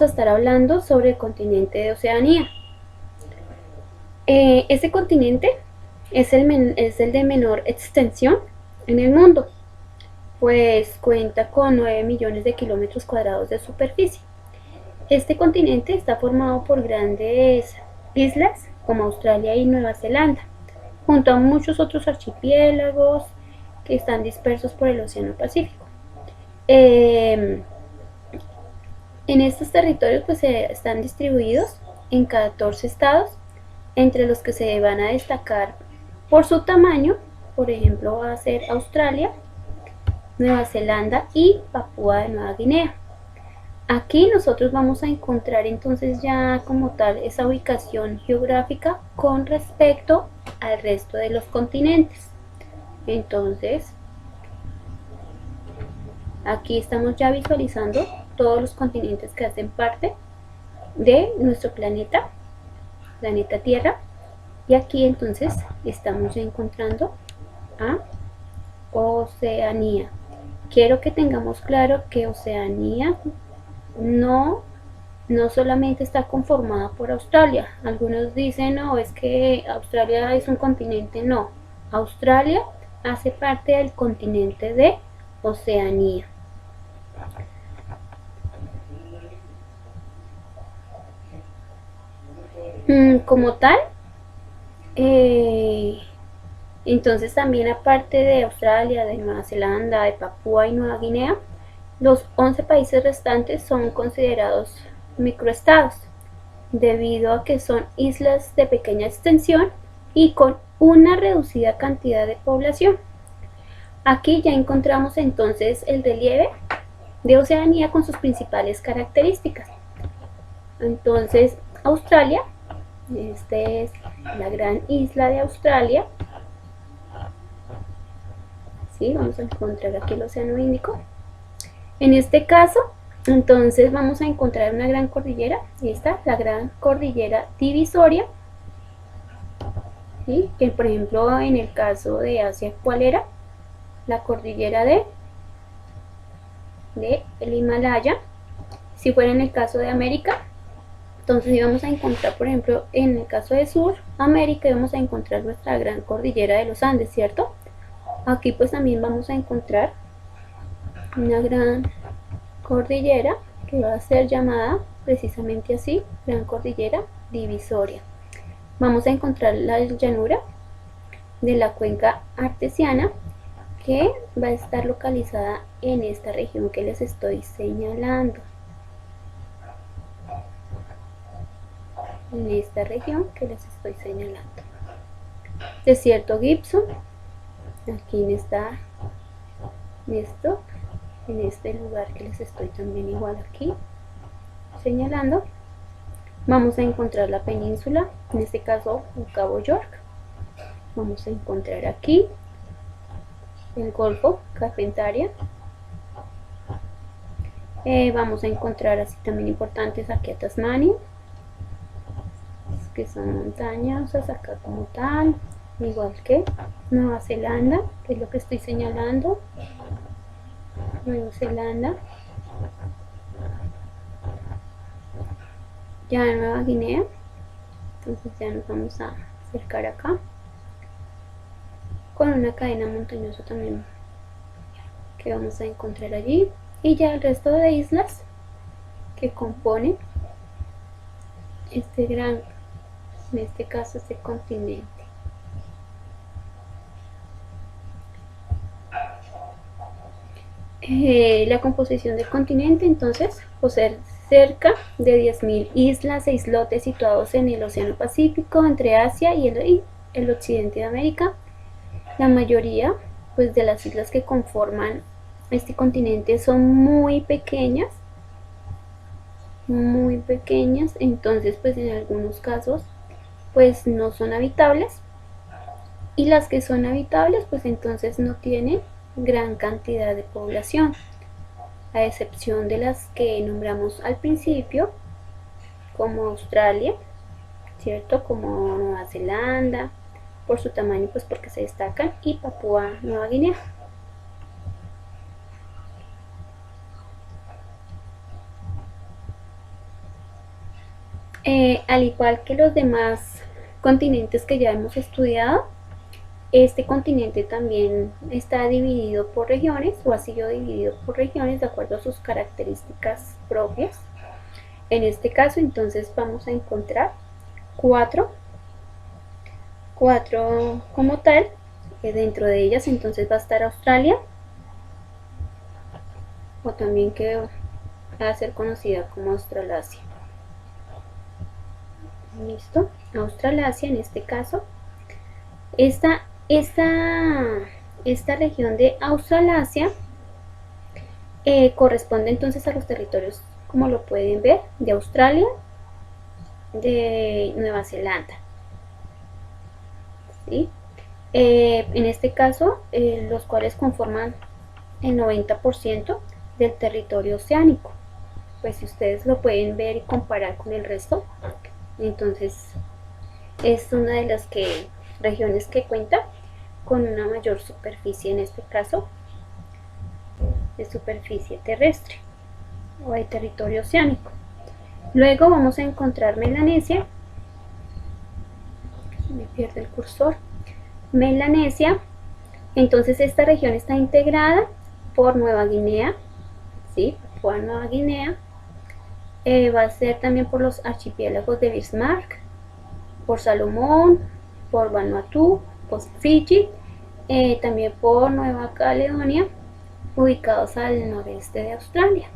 a estar hablando sobre el continente de Oceanía. Este continente es el de menor extensión en el mundo, pues cuenta con 9 millones de kilómetros cuadrados de superficie. Este continente está formado por grandes islas como Australia y Nueva Zelanda, junto a muchos otros archipiélagos que están dispersos por el Océano Pacífico. En estos territorios pues están distribuidos en 14 estados, entre los que se van a destacar por su tamaño. Por ejemplo, va a ser Australia, Nueva Zelanda y Papúa de Nueva Guinea. Aquí nosotros vamos a encontrar entonces ya como tal esa ubicación geográfica con respecto al resto de los continentes. Entonces, aquí estamos ya visualizando todos los continentes que hacen parte de nuestro planeta Tierra. Y aquí entonces estamos ya encontrando a Oceanía. Quiero que tengamos claro que Oceanía no solamente está conformada por Australia. Algunos dicen, no, es que Australia es un continente. No, Australia hace parte del continente de Oceanía. Como tal, entonces también aparte de Australia, de Nueva Zelanda, de Papúa y Nueva Guinea, los 11 países restantes son considerados microestados, debido a que son islas de pequeña extensión y con una reducida cantidad de población. Aquí ya encontramos entonces el relieve de Oceanía con sus principales características. Entonces, Australia, esta es la gran isla de Australia. ¿Sí? Vamos a encontrar aquí el Océano Índico. En este caso, entonces vamos a encontrar una gran cordillera, esta, la gran cordillera divisoria, ¿sí? Que por ejemplo en el caso de Asia, ¿cuál era? La cordillera de el Himalaya. Si fuera en el caso de América, entonces íbamos a encontrar, por ejemplo, en el caso de Sudamérica, íbamos a encontrar nuestra gran cordillera de los Andes, ¿cierto? Aquí pues también vamos a encontrar una gran cordillera que va a ser llamada precisamente así, gran cordillera divisoria. Vamos a encontrar la llanura de la cuenca artesiana, que va a estar localizada en esta región que les estoy señalando. En esta región que les estoy señalando. Desierto Gibson, aquí en este lugar que les estoy también igual aquí señalando. Vamos a encontrar la península, en este caso el Cabo York. Vamos a encontrar aquí el Golfo Carpentaria. Vamos a encontrar así también importantes aquí a Tasmania, que son montañosas acá como tal, igual que Nueva Zelanda, que es lo que estoy señalando. Nueva Zelanda, ya Nueva Guinea. Entonces ya nos vamos a acercar acá con una cadena montañosa también que vamos a encontrar allí, y ya el resto de islas que componen este gran, en este caso este continente. La composición del continente entonces posee cerca de 10.000 islas e islotes situados en el Océano Pacífico, entre Asia y el occidente de América. La mayoría pues de las islas que conforman este continente son muy pequeñas, entonces pues en algunos casos pues no son habitables, y las que son habitables pues entonces no tienen gran cantidad de población, a excepción de las que nombramos al principio, como Australia, ¿cierto? Como Nueva Zelanda, por su tamaño, pues porque se destacan, y Papúa Nueva Guinea. Al igual que los demás continentes que ya hemos estudiado, este continente también está dividido por regiones o ha sido dividido por regiones de acuerdo a sus características propias. En este caso entonces vamos a encontrar cuatro, cuatro como tal. Dentro de ellas entonces va a estar Australia, o también que va a ser conocida como Australasia. Listo, Australasia en este caso. Esta, esta región de Australasia corresponde entonces a los territorios, como lo pueden ver, de Australia, de Nueva Zelanda. ¿Sí? En este caso, los cuales conforman el 90% del territorio oceánico. Pues si ustedes lo pueden ver y comparar con el resto, entonces es una de las regiones que cuenta con una mayor superficie, en este caso de superficie terrestre o de territorio oceánico. Luego vamos a encontrar Melanesia, me pierde el cursor, Melanesia. Entonces esta región está integrada por Nueva Guinea, ¿sí? Papúa Nueva Guinea, va a ser también por los archipiélagos de Bismarck, por Salomón, por Vanuatu, por Fiji, también por Nueva Caledonia, ubicados al noreste de Australia.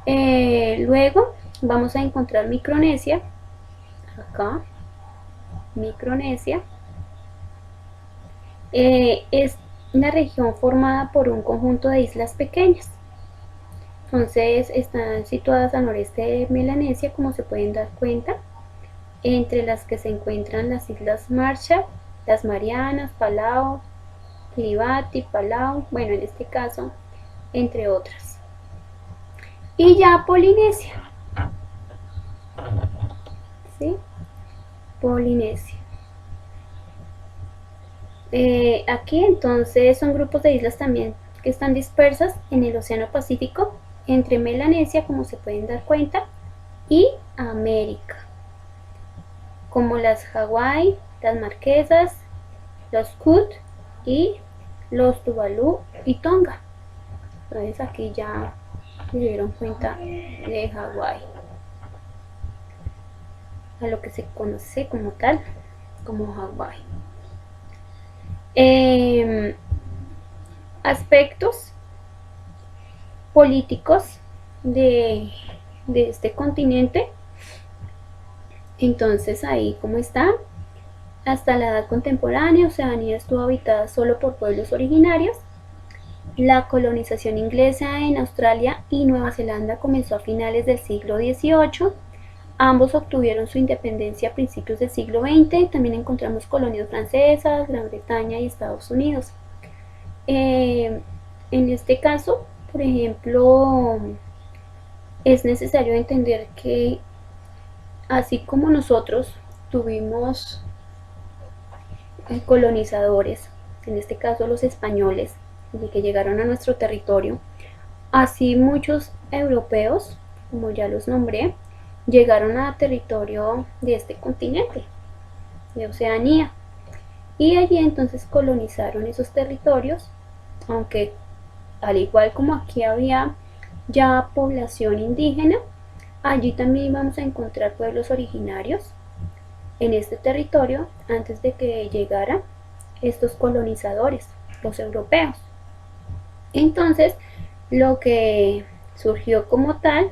Luego vamos a encontrar Micronesia, acá, Micronesia. Es una región formada por un conjunto de islas pequeñas. Entonces están situadas al noreste de Melanesia, como se pueden dar cuenta, entre las que se encuentran las islas Marshall, las Marianas, Palau, Kiribati, Palau, bueno, en este caso, entre otras. Y ya Polinesia, ¿sí? Polinesia. Aquí entonces son grupos de islas también que están dispersas en el Océano Pacífico, entre Melanesia, como se pueden dar cuenta, y América, como las Hawái, las Marquesas, los Cook y los Tuvalu y Tonga. Entonces aquí ya se dieron cuenta de Hawái, a lo que se conoce como tal, como Hawái. Aspectos políticos de este continente. Entonces ahí como está, hasta la edad contemporánea, Oceanía estuvo habitada solo por pueblos originarios. La colonización inglesa en Australia y Nueva Zelanda comenzó a finales del siglo XVIII. Ambos obtuvieron su independencia a principios del siglo XX. También encontramos colonias francesas, Gran Bretaña y Estados Unidos. En este caso, por ejemplo, es necesario entender que así como nosotros tuvimos colonizadores, en este caso los españoles, que llegaron a nuestro territorio, así muchos europeos, como ya los nombré, llegaron a territorio de este continente, de Oceanía, y allí entonces colonizaron esos territorios, aunque al igual como aquí había ya población indígena, allí también vamos a encontrar pueblos originarios en este territorio antes de que llegaran estos colonizadores, los europeos. Entonces, lo que surgió como tal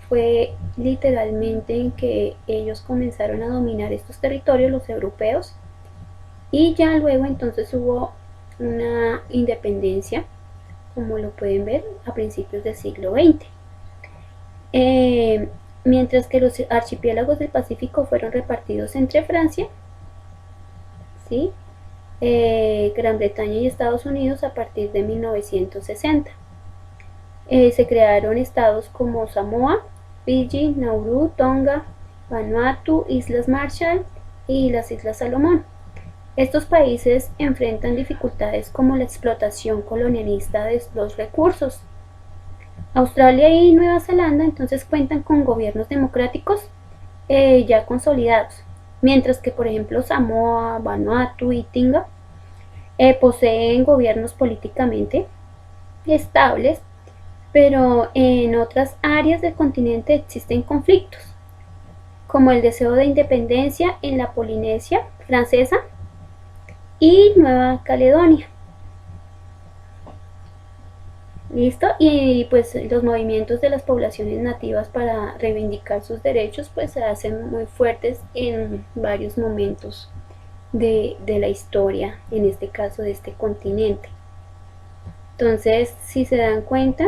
fue literalmente en que ellos comenzaron a dominar estos territorios, los europeos, y ya luego entonces hubo una independencia, como lo pueden ver, a principios del siglo XX. Mientras que los archipiélagos del Pacífico fueron repartidos entre Francia, ¿sí? Gran Bretaña y Estados Unidos a partir de 1960. Se crearon estados como Samoa, Fiji, Nauru, Tonga, Vanuatu, Islas Marshall y las Islas Salomón. Estos países enfrentan dificultades como la explotación colonialista de los recursos, Australia y Nueva Zelanda entonces cuentan con gobiernos democráticos ya consolidados, mientras que por ejemplo Samoa, Vanuatu y Tonga poseen gobiernos políticamente estables, pero en otras áreas del continente existen conflictos, como el deseo de independencia en la Polinesia Francesa y Nueva Caledonia. ¿Listo? Y pues los movimientos de las poblaciones nativas para reivindicar sus derechos pues se hacen muy fuertes en varios momentos de la historia, en este caso de este continente. Entonces, si se dan cuenta,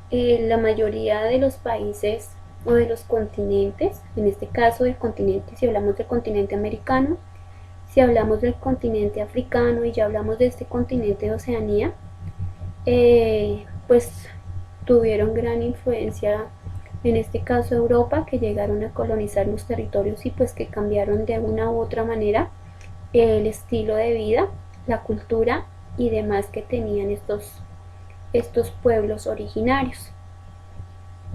la mayoría de los países o de los continentes, en este caso del continente, si hablamos del continente americano, si hablamos del continente africano y ya hablamos de este continente de Oceanía, pues tuvieron gran influencia, en este caso Europa, que llegaron a colonizar los territorios y pues que cambiaron de una u otra manera el estilo de vida, la cultura y demás que tenían estos pueblos originarios.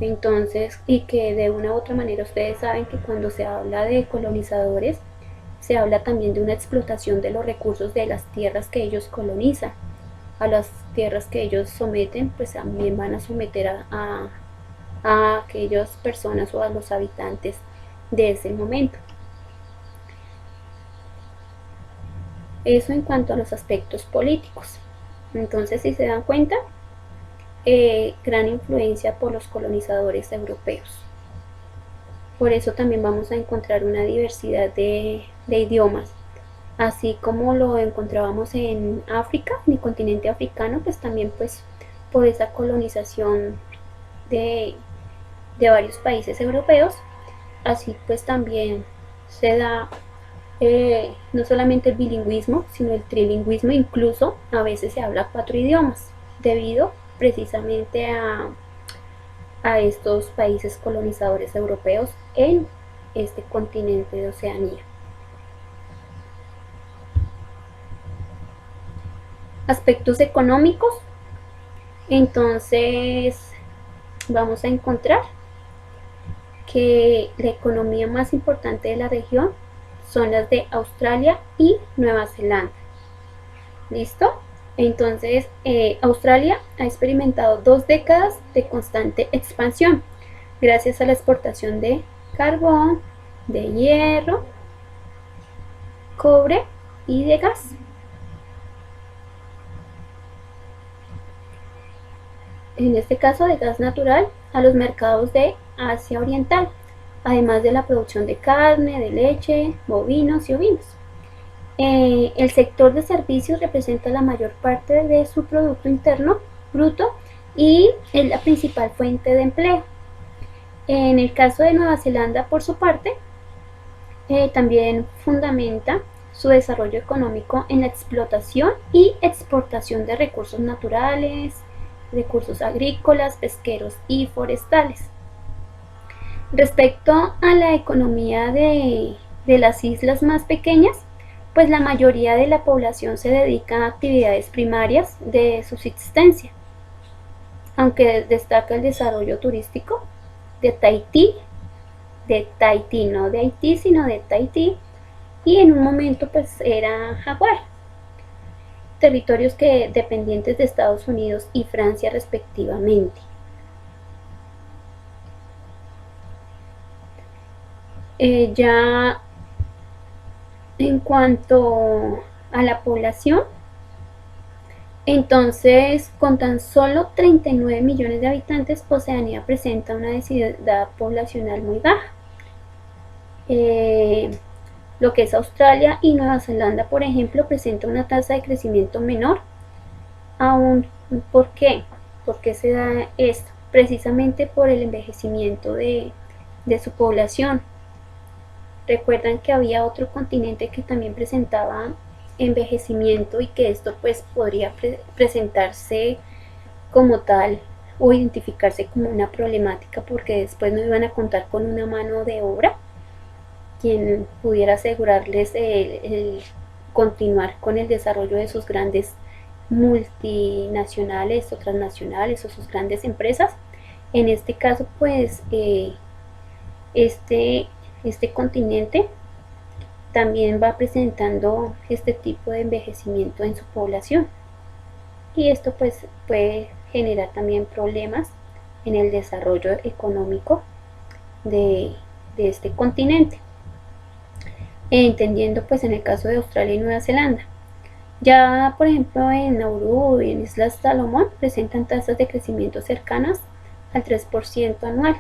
Entonces, y que de una u otra manera ustedes saben que cuando se habla de colonizadores, se habla también de una explotación de los recursos de las tierras que ellos colonizan. A las tierras que ellos someten, pues también van a someter a aquellas personas o a los habitantes de ese momento. Eso en cuanto a los aspectos políticos. Entonces, si se dan cuenta, gran influencia por los colonizadores europeos. Por eso también vamos a encontrar una diversidad de idiomas, así como lo encontrábamos en África, en el continente africano, pues también pues por esa colonización de varios países europeos, así pues también se da no solamente el bilingüismo, sino el trilingüismo, incluso a veces se habla 4 idiomas, debido precisamente a estos países colonizadores europeos en este continente de Oceanía. Aspectos económicos, entonces vamos a encontrar que la economía más importante de la región son las de Australia y Nueva Zelanda. ¿Listo? Entonces, Australia ha experimentado 2 décadas de constante expansión gracias a la exportación de carbón, de hierro, cobre y de gas. En este caso de gas natural a los mercados de Asia Oriental, además de la producción de carne, de leche, bovinos y ovinos. El sector de servicios representa la mayor parte de su Producto Interno Bruto y es la principal fuente de empleo. En el caso de Nueva Zelanda, por su parte, también fundamenta su desarrollo económico en la explotación y exportación de recursos naturales, recursos agrícolas, pesqueros y forestales. Respecto a la economía de las islas más pequeñas, pues la mayoría de la población se dedica a actividades primarias de subsistencia, aunque destaca el desarrollo turístico de Tahití, no de Haití, sino de Tahití, y en un momento pues era Hawái, territorios que dependientes de Estados Unidos y Francia respectivamente. Ya en cuanto a la población, entonces con tan solo 39 millones de habitantes, Oceanía presenta una densidad poblacional muy baja. Lo que es Australia y Nueva Zelanda, por ejemplo, presenta una tasa de crecimiento menor aún. ¿Por qué? ¿Por qué se da esto? Precisamente por el envejecimiento de su población. Recuerdan que había otro continente que también presentaba envejecimiento y que esto pues podría presentarse como tal o identificarse como una problemática, porque después no iban a contar con una mano de obra quien pudiera asegurarles el continuar con el desarrollo de sus grandes multinacionales o transnacionales o sus grandes empresas, En este caso, pues, este, este continente también va presentando este tipo de envejecimiento en su población, y esto pues puede generar también problemas en el desarrollo económico de, de este continente, entendiendo pues en el caso de Australia y Nueva Zelanda. Ya por ejemplo en Nauru y en Islas Salomón presentan tasas de crecimiento cercanas al 3% anual,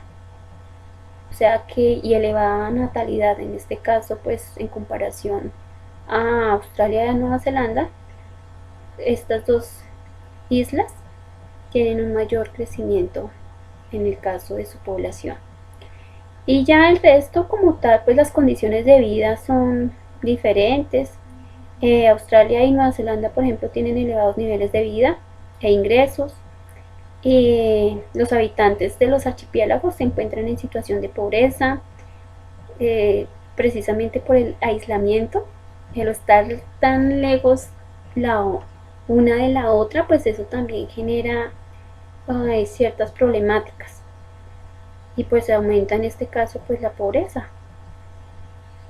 o sea que, y elevada natalidad en este caso, pues en comparación a Australia y a Nueva Zelanda, estas dos islas tienen un mayor crecimiento en el caso de su población. Y ya el resto como tal, pues las condiciones de vida son diferentes. Australia y Nueva Zelanda, por ejemplo, tienen elevados niveles de vida e ingresos. Los habitantes de los archipiélagos se encuentran en situación de pobreza, precisamente por el aislamiento, el estar tan lejos una de la otra, pues eso también genera ciertas problemáticas, y pues aumenta en este caso pues la pobreza.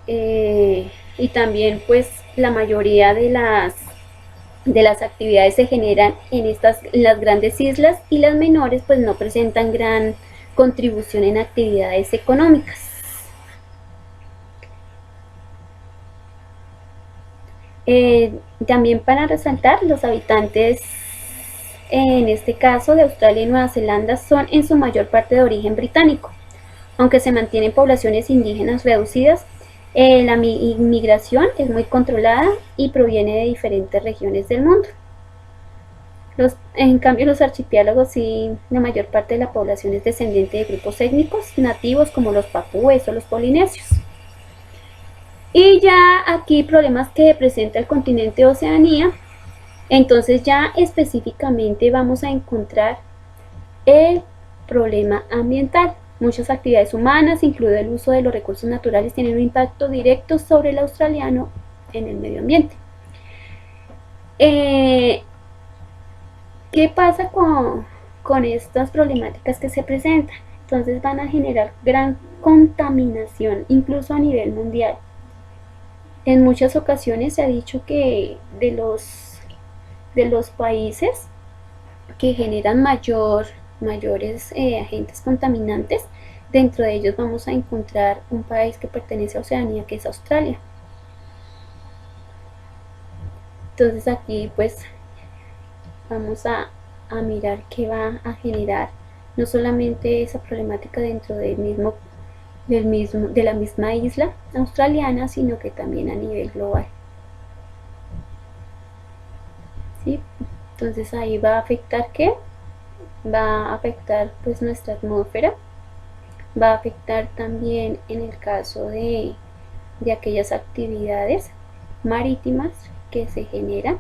Y también pues la mayoría de las actividades se generan en las grandes islas, y las menores pues no presentan gran contribución en actividades económicas. También para resaltar, los habitantes en este caso de Australia y Nueva Zelanda son en su mayor parte de origen británico, aunque se mantienen poblaciones indígenas reducidas. La inmigración es muy controlada y proviene de diferentes regiones del mundo. En cambio, los archipiélagos sí, la mayor parte de la población es descendiente de grupos étnicos nativos como los papúes o los polinesios. Y ya aquí problemas que presenta el continente Oceanía. Entonces ya específicamente vamos a encontrar el problema ambiental. Muchas actividades humanas, incluido el uso de los recursos naturales, tienen un impacto directo sobre el australiano en el medio ambiente. ¿Qué pasa con estas problemáticas que se presentan? Entonces van a generar gran contaminación, incluso a nivel mundial. En muchas ocasiones se ha dicho que de los países que generan mayores agentes contaminantes, dentro de ellos vamos a encontrar un país que pertenece a Oceanía, que es Australia. Entonces aquí pues vamos a mirar qué va a generar no solamente esa problemática dentro de la misma isla australiana, sino que también a nivel global. ¿Sí? Entonces ahí va a afectar ¿qué? Va a afectar pues nuestra atmósfera, va a afectar también en el caso de aquellas actividades marítimas que se generan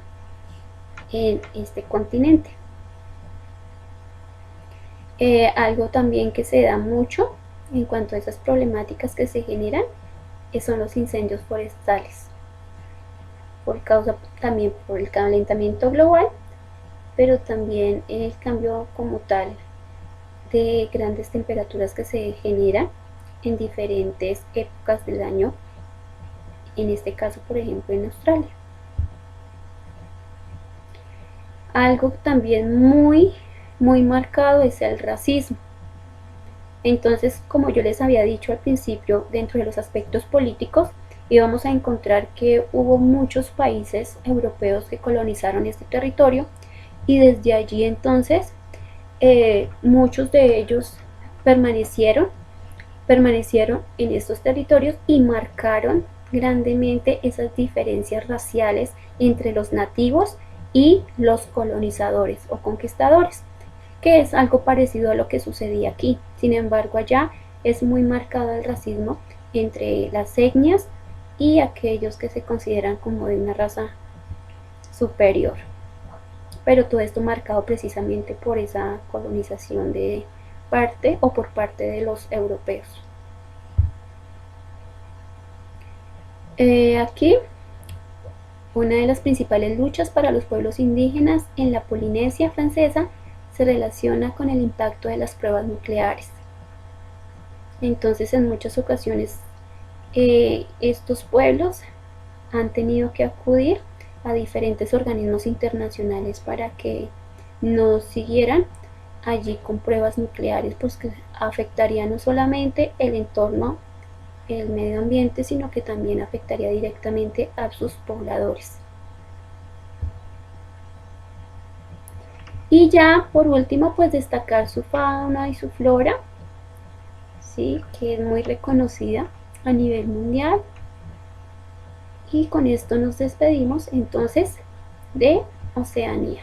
en este continente. Algo también que se da mucho en cuanto a esas problemáticas que se generan son los incendios forestales, también por el calentamiento global, pero también el cambio como tal de grandes temperaturas que se generan en diferentes épocas del año, en este caso por ejemplo en Australia. Algo también muy marcado es el racismo. Entonces, como yo les había dicho al principio, dentro de los aspectos políticos íbamos a encontrar que hubo muchos países europeos que colonizaron este territorio, y desde allí entonces muchos de ellos permanecieron en estos territorios y marcaron grandemente esas diferencias raciales entre los nativos y los colonizadores o conquistadores, que es algo parecido a lo que sucedía aquí. Sin embargo, allá es muy marcado el racismo entre las etnias y aquellos que se consideran como de una raza superior. Pero todo esto marcado precisamente por esa colonización por parte de los europeos. Aquí una de las principales luchas para los pueblos indígenas en la Polinesia francesa se relaciona con el impacto de las pruebas nucleares. Entonces, en muchas ocasiones, estos pueblos han tenido que acudir a diferentes organismos internacionales para que no siguieran allí con pruebas nucleares, pues que afectaría no solamente el entorno, el medio ambiente, sino que también afectaría directamente a sus pobladores. Y ya por último, pues destacar su fauna y su flora, ¿sí? Que es muy reconocida a nivel mundial. Y con esto nos despedimos entonces de Oceanía.